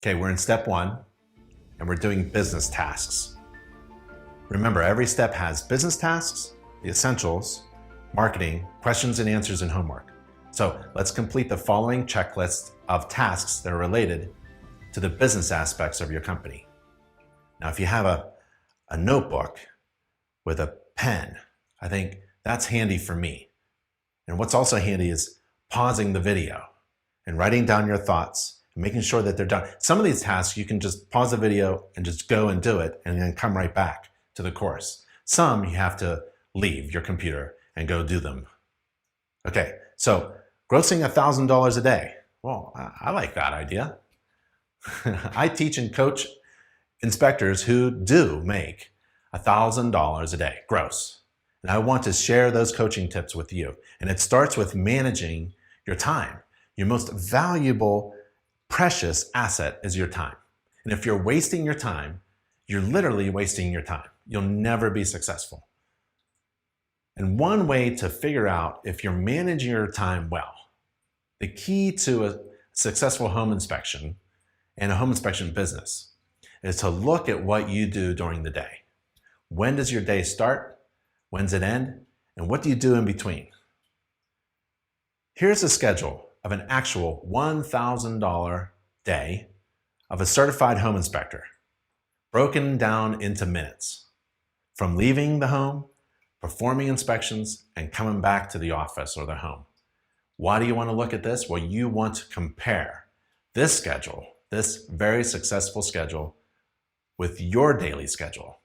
Okay, we're in step 1 and we're doing business tasks. Remember, every step has business tasks, the essentials, marketing, questions and answers, and homework. So let's complete the following checklist of tasks that are related to the business aspects of your company. Now, if you have a notebook with a pen, I think that's handy for me. And what's also handy is pausing the video and writing down your thoughts and making sure that they're done. Some of these tasks, you can just pause the video and just go and do it and then come right back to the course. Some you have to leave your computer and go do them. Okay, so grossing $1,000 a day. Well, I like that idea. I teach and coach inspectors who do make $1,000 a day gross. And I want to share those coaching tips with you. And it starts with managing your time. Your most valuable, precious asset is your time. And if you're wasting your time, you're literally wasting your time. You'll never be successful. And one way to figure out if you're managing your time well, the key to a successful home inspection and a home inspection business is to look at what you do during the day. When does your day start? When's it end? And what do you do in between? Here's a schedule of an actual $1,000 day of a certified home inspector, broken down into minutes, from leaving the home, performing inspections, and coming back to the office or the home. Why do you want to look at this? Well, you want to compare this schedule, this very successful schedule, with your daily schedule.